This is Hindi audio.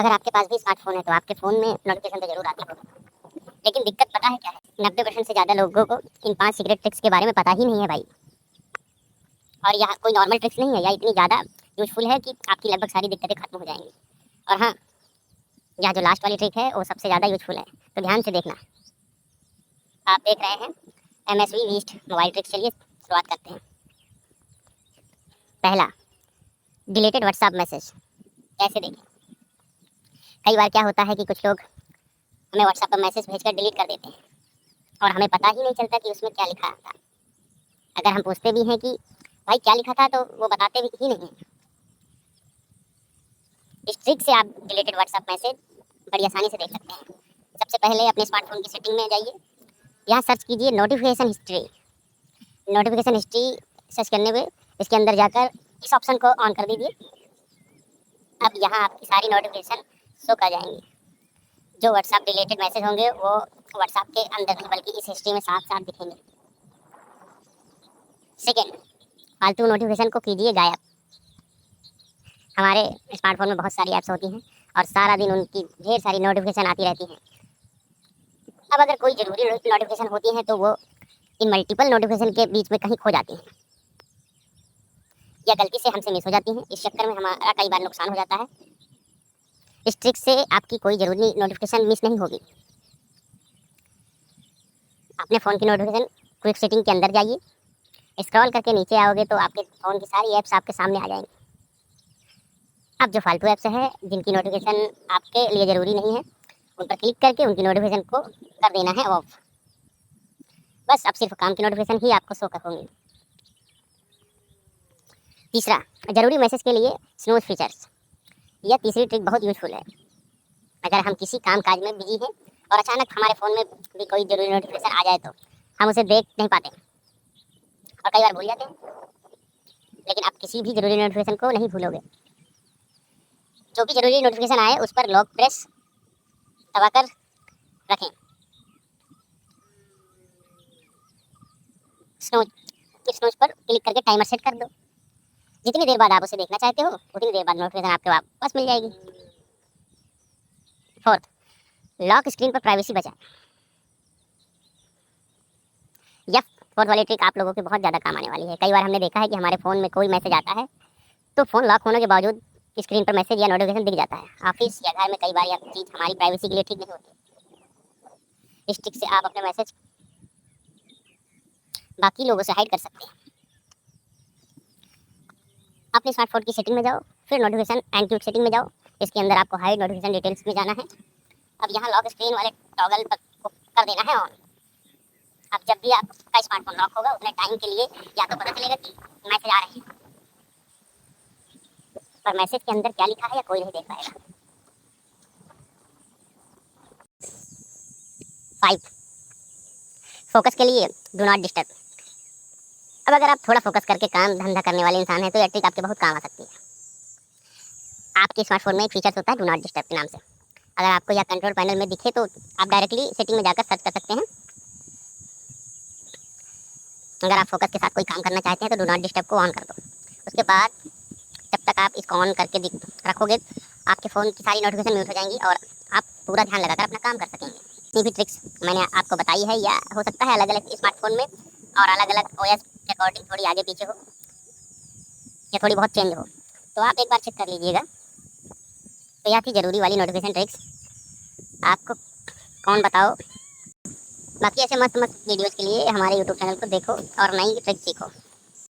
अगर आपके पास भी स्मार्टफोन है तो आपके फ़ोन में नोटिफिकेशन तो ज़रूर आती होगी। लेकिन दिक्कत पता है क्या है? 90% से ज़्यादा लोगों को इन 5 सीक्रेट ट्रिक्स के बारे में पता ही नहीं है भाई। और यह कोई नॉर्मल ट्रिक्स नहीं है, यह इतनी ज़्यादा यूज़फुल है कि आपकी लगभग सारी दिक्कतें खत्म हो जाएँगी। और हाँ, यह जो लास्ट वाली ट्रिक है वो सबसे ज़्यादा यूज़फुल है, तो ध्यान से देखना। आप देख रहे हैं एमएसवी वीस्ट मोबाइल ट्रिक्स। चलिए शुरुआत करते हैं। पहला, डिलीटेड व्हाट्सएप मैसेज। कैसे देखें? कई बार क्या होता है कि कुछ लोग हमें व्हाट्सएप पर मैसेज भेजकर डिलीट कर देते हैं और हमें पता ही नहीं चलता कि उसमें क्या लिखा था। अगर हम पूछते भी हैं कि भाई क्या लिखा था, तो वो बताते भी ही नहीं हैं। इस ट्रिक से आप डिलीटेड व्हाट्सएप मैसेज बड़ी आसानी से देख सकते हैं। सबसे पहले अपने स्मार्टफोन की सेटिंग में जाइए, यहाँ सर्च कीजिए notification history. Notification history search करने में इसके अंदर जाकर इस ऑप्शन को ऑन कर दीजिए। अब यहाँ आपकी सारी नोटिफिकेशन शो कर जाएंगी। जो व्हाट्सएप रिलेटेड मैसेज होंगे वो व्हाट्सएप के अंदर नहीं बल्कि इस हिस्ट्री में साथ साथ दिखेंगे। सेकेंड, फालतू नोटिफिकेशन को कीजिए गायब। हमारे स्मार्टफोन में बहुत सारी ऐप्स होती हैं और सारा दिन उनकी ढेर सारी नोटिफिकेशन आती रहती हैं। अब अगर कोई ज़रूरी नोटिफिकेशन होती है तो वो इन मल्टीपल नोटिफिकेशन के बीच में कहीं खो जाती हैं या गलती से हमसे मिस हो जाती हैं। इस चक्कर में हमारा कई बार नुकसान हो जाता है। इस ट्रिक से आपकी कोई ज़रूरी नोटिफिकेशन मिस नहीं होगी। अपने फ़ोन की नोटिफिकेशन क्विक सेटिंग के अंदर जाइए, स्क्रॉल करके नीचे आओगे तो आपके फ़ोन की सारी ऐप्स आपके सामने आ जाएंगी। अब जो फालतू ऐप्स हैं जिनकी नोटिफिकेशन आपके लिए ज़रूरी नहीं है, उन पर क्लिक करके उनकी नोटिफिकेशन को कर देना है ऑफ। बस अब सिर्फ काम की नोटिफिकेशन ही आपको शो होंगी। तीसरा, ज़रूरी मैसेज के लिए स्नूज़ फीचर्स। यह तीसरी ट्रिक बहुत यूज़फुल है। अगर हम किसी काम काज में बिजी हैं और अचानक हमारे फ़ोन में भी कोई ज़रूरी नोटिफिकेशन आ जाए तो हम उसे देख नहीं पाते और कई बार भूल जाते हैं। लेकिन आप किसी भी ज़रूरी नोटिफिकेशन को नहीं भूलोगे। जो भी ज़रूरी नोटिफिकेशन आए उस पर लॉक प्रेस दबाकर रखें। स्नूज पर क्लिक करके टाइमर सेट कर दो। जितनी देर बाद आप उसे देखना चाहते हो उतनी देर बाद नोटिफिकेशन आपके वापस मिल जाएगी। फोर्थ, लॉक स्क्रीन पर प्राइवेसी बचाएं। यह फोर्थ वाली ट्रिक आप लोगों के बहुत ज़्यादा काम आने वाली है। कई बार हमने देखा है कि हमारे फ़ोन में कोई मैसेज आता है तो फ़ोन लॉक होने के बावजूद स्क्रीन पर मैसेज या नोटिफिकेशन दिख जाता है। ऑफिस या घर में कई बार यह चीज़ हमारी प्राइवेसी के लिए ठीक नहीं होती। इस ट्रिक से आप अपने मैसेज बाकी लोगों से हाइड कर सकते हैं। अपने स्मार्टफोन की सेटिंग में जाओ, फिर नोटिफिकेशन एंड क्विक सेटिंग में जाओ। इसके अंदर आपको हाइड नोटिफिकेशन डिटेल्स में जाना है। अब यहाँ लॉक स्क्रीन वाले टॉगल पर को कर देना है ऑन। अब जब भी आपका स्मार्टफोन लॉक होगा उतने टाइम के लिए या तो पता चलेगा कि मैसेज आ रहे हैं, पर मैसेज के अंदर क्या लिखा है या कोई नहीं देख पाएगा। 5, फोकस के लिए डू नॉट डिस्टर्ब। अब अगर आप थोड़ा फोकस करके काम धंधा करने वाले इंसान हैं तो यह ट्रिक आपके बहुत काम आ सकती है। आपके स्मार्टफोन में एक फीचर होता है डू नॉट डिस्टर्ब के नाम से। अगर आपको यह कंट्रोल पैनल में दिखे तो आप डायरेक्टली सेटिंग में जाकर सर्च कर सकते हैं। अगर आप फोकस के साथ कोई काम करना चाहते हैं तो डू नॉट डिस्टर्ब को ऑन कर दो। उसके बाद जब तक आप इसको ऑन करके रखोगे आपके फ़ोन की सारी नोटिफिकेशन म्यूट हो जाएंगी और आप पूरा ध्यान लगाकर अपना काम कर सकेंगे। ये भी ट्रिक्स मैंने आपको बताई है, या हो सकता है अलग अलग स्मार्टफोन में और अलग अलग ओएस के अकॉर्डिंग थोड़ी आगे पीछे हो या थोड़ी बहुत चेंज हो, तो आप एक बार चेक कर लीजिएगा। तो यह थी ज़रूरी वाली नोटिफिकेशन ट्रिक्स। आपको कौन बताओ। बाकी ऐसे मस्त मस्त वीडियोज़ के लिए हमारे यूट्यूब चैनल को देखो और नई ट्रिक्स सीखो।